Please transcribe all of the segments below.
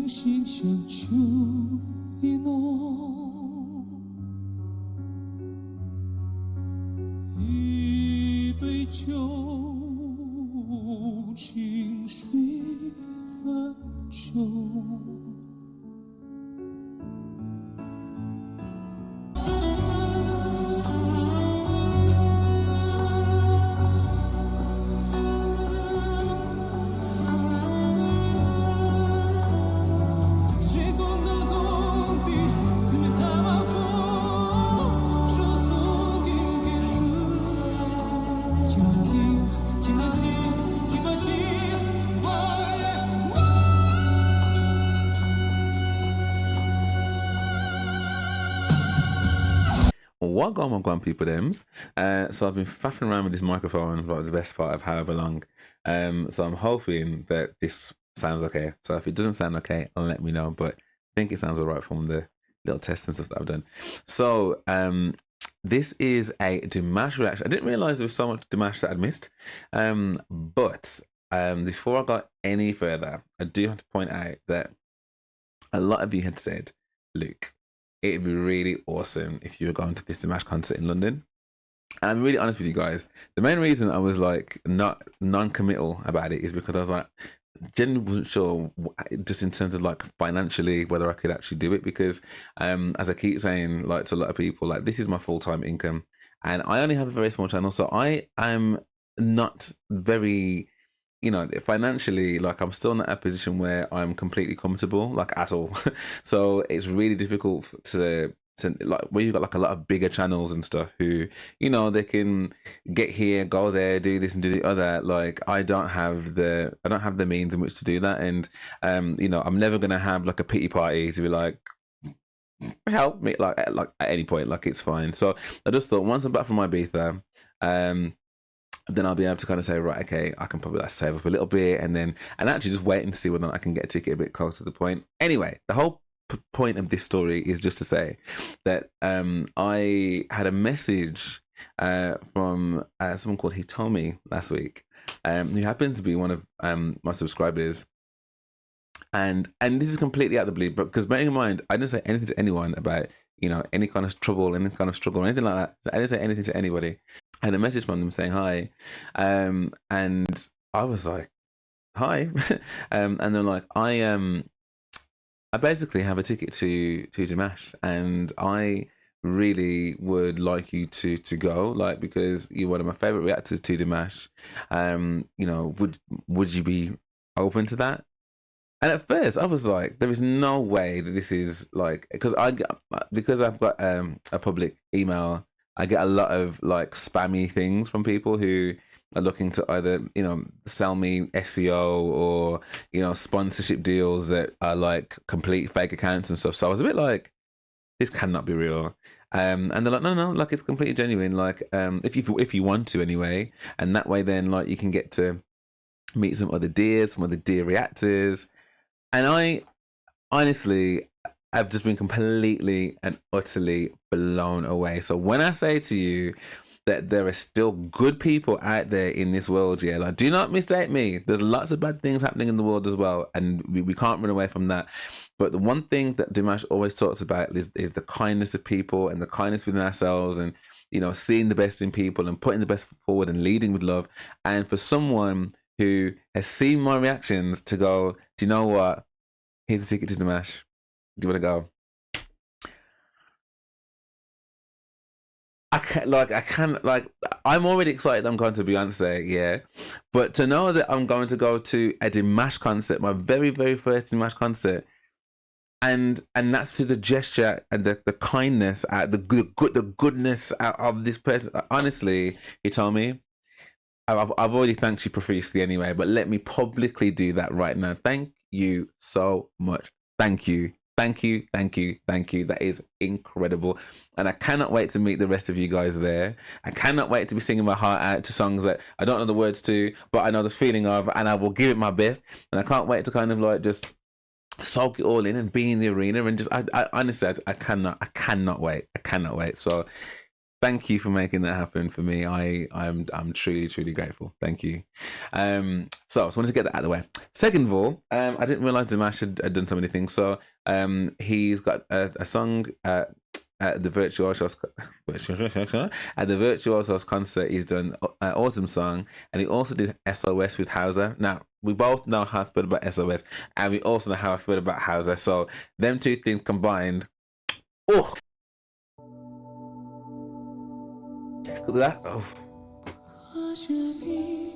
心心相像意浓，一杯酒，情水泛舟。What going on, people thems? So I've been faffing around with this microphone for like the best part of however long. So I'm hoping that this sounds okay. So if it doesn't sound okay, let me know. But I think it sounds alright from the little tests and stuff that I've done. So this is a Dimash reaction. I didn't realize there was so much Dimash that I'd missed. But before I got any further, I do have to point out that a lot of you had said, Luke, it'd be really awesome if you were going to this Dimash concert in London. And I'm really honest with you guys. The main reason I was like not non-committal about it is because I was like, genuinely wasn't sure, just in terms of like financially, whether I could actually do it. Because as I keep saying, like to a lot of people, like this is my full-time income, and I only have a very small channel, so I am not very, you know, financially, like I'm still not at a position where I'm completely comfortable, like at all. So it's really difficult to like where you've got like a lot of bigger channels and stuff who, you know, they can get here, go there, do this and do the other. Like I don't have the means in which to do that. And you know, I'm never gonna have like a pity party to be like, help me, like at any point, like it's fine. So I just thought once I'm back from my Ibiza, then I'll be able to kind of say, right, okay, I can probably like save up a little bit and actually just waiting to see whether I can get a ticket a bit closer to the point. Anyway, the whole point of this story is just to say that I had a message from someone called Hitomi last week, who happens to be one of my subscribers. And this is completely out of the blue, but because bearing in mind, I didn't say anything to anyone about, you know, any kind of trouble, any kind of struggle, anything like that. So I didn't say anything to anybody. I had a message from them saying hi, and I was like, hi, and they're like, I basically have a ticket to Dimash, and I really would like you to go, like, because you're one of my favorite reactors to Dimash. You know, would you be open to that? And at first, I was like, there is no way that this is like, because I've got a public email, I get a lot of like spammy things from people who are looking to either, you know, sell me SEO or, you know, sponsorship deals that are like complete fake accounts and stuff. So I was a bit like, this cannot be real. And they're like, no, like it's completely genuine. Like, if you want to anyway, and that way then like you can get to meet some other dear reactors. And I honestly, I've just been completely and utterly blown away. So when I say to you that there are still good people out there in this world, yeah, like do not mistake me. There's lots of bad things happening in the world as well, and we can't run away from that. But the one thing that Dimash always talks about is the kindness of people and the kindness within ourselves, and, you know, seeing the best in people and putting the best forward and leading with love. And for someone who has seen my reactions to go, do you know what? Here's the ticket to Dimash. Do you want to go? I'm already excited I'm going to Beyonce, yeah. But to know that I'm going to go to a Dimash concert, my very, very first Dimash concert, and that's through the gesture and the kindness, the goodness out of this person. Honestly, he told me, I've already thanked you profusely anyway, but let me publicly do that right now. Thank you so much. Thank you. Thank you. That is incredible. And I cannot wait to meet the rest of you guys there. I cannot wait to be singing my heart out to songs that I don't know the words to, but I know the feeling of, and I will give it my best. And I can't wait to kind of like just soak it all in and be in the arena and just, I honestly, I cannot wait. So thank you for making that happen for me. I'm truly, truly grateful. Thank you. So I just wanted to get that out of the way. Second of all, I didn't realize Dimash had done so many things. So he's got a song at the Virtuosos at the Virtuosos concert. He's done an awesome song, and he also did S.O.S with Hauser. Now we both know how I feel about S.O.S, and we also know how I feel about Hauser. So them two things combined, oh, that. Oh. Pourquoi je vis,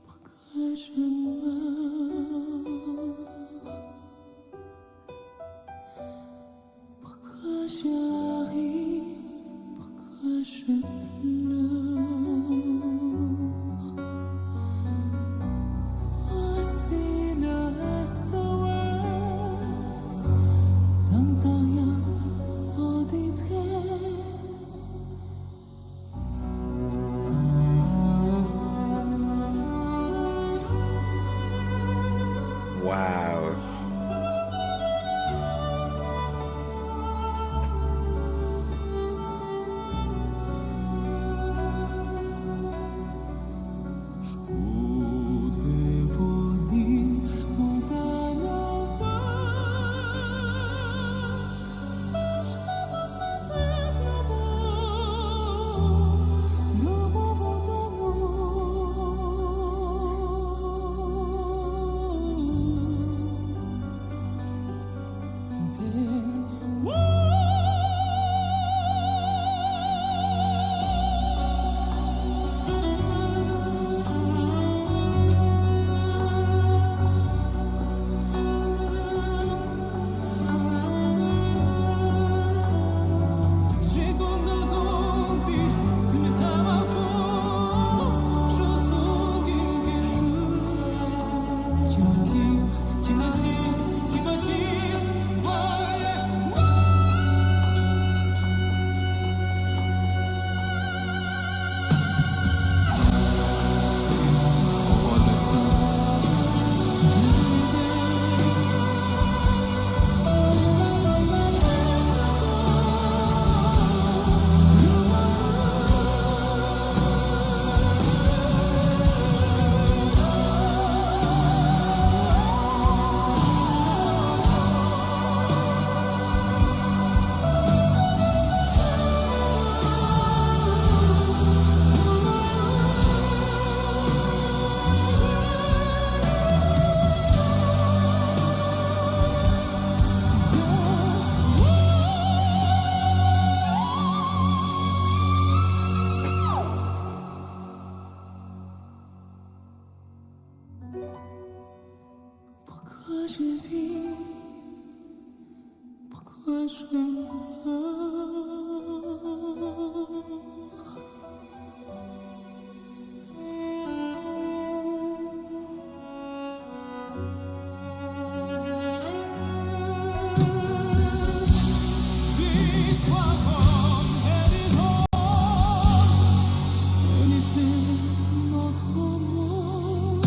pourquoi je meurs, pourquoi j'arrive, pourquoi je pleure. Voici le S.O.S, d'un rien en détresse. Wow. Je voudrais voler montagne envers, chercher dans cette terre le mot vent j'ai comme deux zombies, tu me t'as ma force, je sens quelque chose qui m'attire, qui m'attire, qui m'attire, voyez-moi. Envoie le temps de pourquoi je vis, pourquoi je meurs. J'y crois comme des autres, elle était notre amour.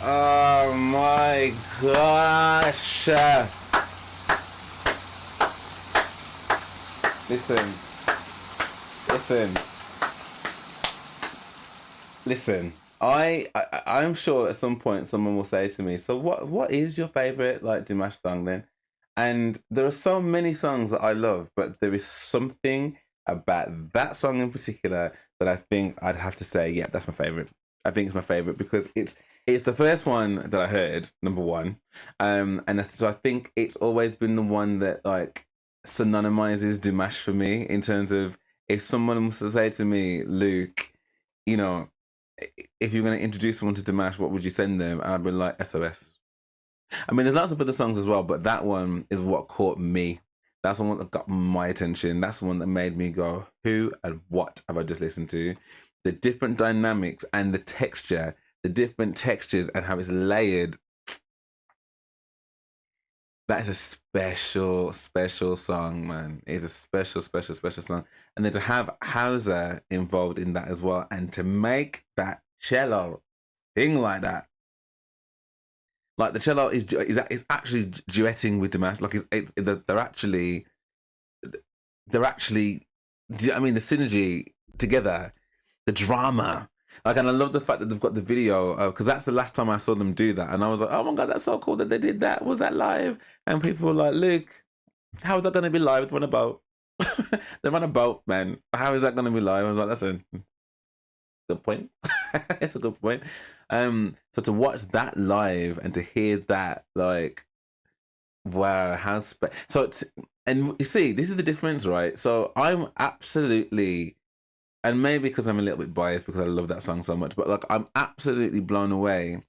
Oh my gosh. Listen. I'm sure at some point someone will say to me, so what is your favorite like Dimash song then? And there are so many songs that I love, but there is something about that song in particular that I think I'd have to say, yeah, that's my favorite. I think it's my favorite because it's the first one that I heard, number one, and so I think it's always been the one that like synonymizes Dimash for me in terms of if someone was to say to me, Luke, you know, if you're going to introduce someone to Dimash, what would you send them? And I'd be like, S.O.S. I mean, there's lots of other songs as well, but that one is what caught me. That's the one that got my attention. That's the one that made me go, who and what have I just listened to? The different dynamics and the texture, the different textures and how it's layered. That is a special, special song, man. It's a special, special, special song. And then to have Hauser involved in that as well, and to make that cello sing like that. Like the cello is actually duetting with Dimash. Like they're actually. I mean the synergy together, the drama. Like, and I love the fact that they've got the video because that's the last time I saw them do that, and I was like, oh my god, that's so cool that they did that. Was that live? And people were like, Luke, how is that going to be live? They're on a boat. They're on a boat, man. How is that going to be live? I was like, that's a good point. It's a good point. So to watch that live and to hear that, like, wow, how and you see, this is the difference, right? So I'm absolutely, and maybe because I'm a little bit biased because I love that song so much, but like I'm absolutely blown away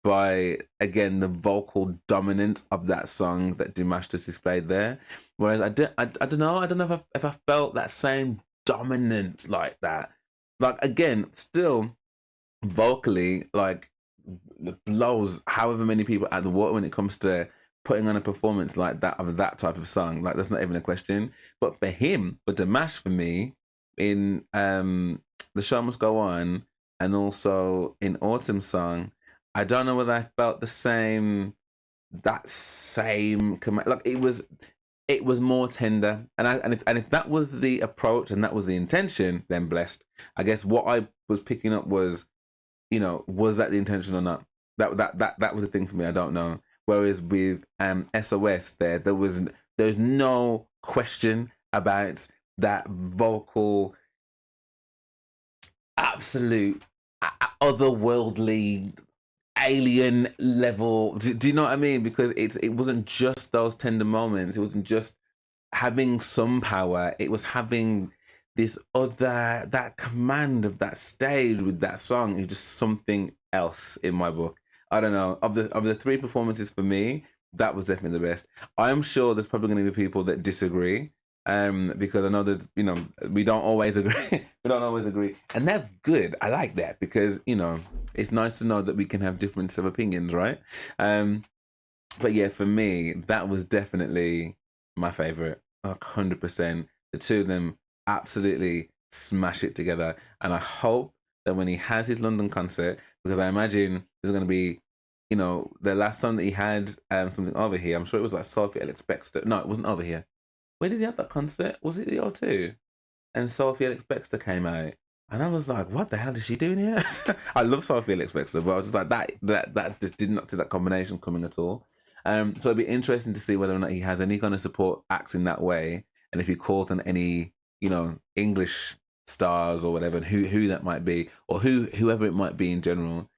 by again the vocal dominance of that song that Dimash just displayed there. Whereas I don't know if I felt that same dominant like that. Like again, still vocally, like blows however many people at the water when it comes to putting on a performance like that of that type of song. Like that's not even a question. But for him, for Dimash, for me, in The Show Must Go On and also in Autumn Song, I don't know whether I felt the same that same command. Like it was more tender. And if that was the approach and that was the intention, then blessed. I guess what I was picking up was, you know, was that the intention or not? That was the thing for me. I don't know. Whereas with S.O.S, there's no question about that vocal, absolute otherworldly alien level. Do you know what I mean? Because it wasn't just those tender moments. It wasn't just having some power. It was having this other, that command of that stage with that song is just something else in my book. I don't know. Of the three performances for me, that was definitely the best. I'm sure there's probably going to be people that disagree. Because I know that, you know, we don't always agree. We don't always agree. And that's good. I like that because, you know, it's nice to know that we can have difference of opinions, right? But yeah, for me, that was definitely my favorite. 100%. The two of them absolutely smash it together. And I hope that when he has his London concert, because I imagine there's going to be, you know, the last song that he had something over here, I'm sure it was like Sophie Alex Bextor. No, it wasn't over here. Where did he have that concert? Was it the O2? And Sophie Alex Bextor came out. And I was like, what the hell is she doing here? I love Sophie Alex Bextor, but I was just like, that just did not see that combination coming at all. So it'd be interesting to see whether or not he has any kind of support acts in that way. And if he called on any, you know, English stars or whatever, and who that might be, or whoever it might be in general.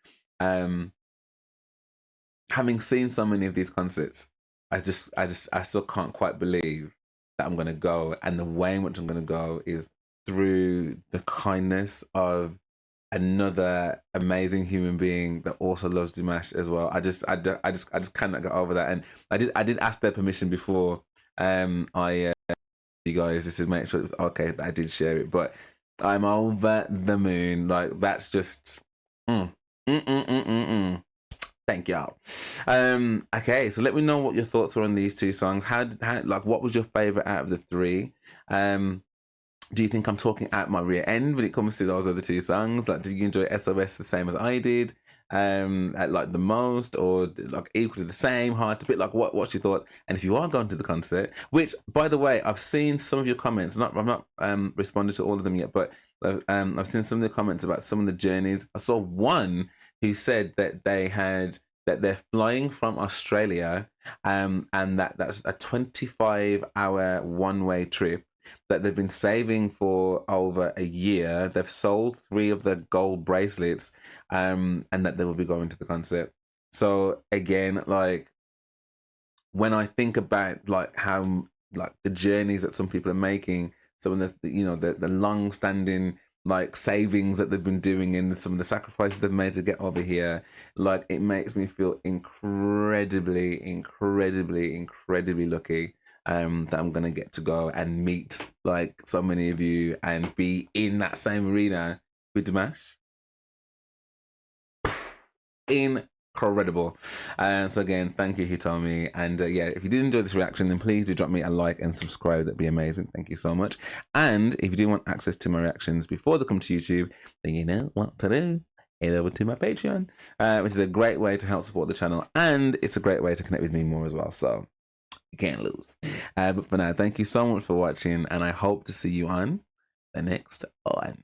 Having seen so many of these concerts, I still can't quite believe that I'm gonna go, and the way in which I'm gonna go is through the kindness of another amazing human being that also loves Dimash as well. I just cannot get over that. And I did ask their permission before you guys just to make sure it was okay that I did share it. But I'm over the moon. Like that's just Thank y'all. Okay, so let me know what your thoughts were on these two songs. How like what was your favorite out of the three? Do you think I'm talking out my rear end when it comes to those other two songs? Like, did you enjoy S.O.S the same as I did? At like the most, or like equally the same, hard to pick? Like, what's your thoughts? And if you are going to the concert, which by the way, I've seen some of your comments. I've not responded to all of them yet, but I've seen some of the comments about some of the journeys. I saw one who said that they're flying from Australia, and that's a 25-hour one-way trip that they've been saving for over a year. They've sold 3 of the gold bracelets, and that they will be going to the concert. So again, like when I think about like how like the journeys that some people are making, some of the, you know, the long standing like savings that they've been doing and some of the sacrifices they've made to get over here. Like, it makes me feel incredibly lucky that I'm gonna get to go and meet like so many of you and be in that same arena with Dimash. Incredible. So again, thank you, Hitomi. And yeah, if you did enjoy this reaction, then please do drop me a like and subscribe. That'd be amazing. Thank you so much. And if you do want access to my reactions before they come to YouTube, then you know what to do. Head over to my Patreon, which is a great way to help support the channel, and it's a great way to connect with me more as well. So you can't lose. But for now, thank you so much for watching, and I hope to see you on the next one.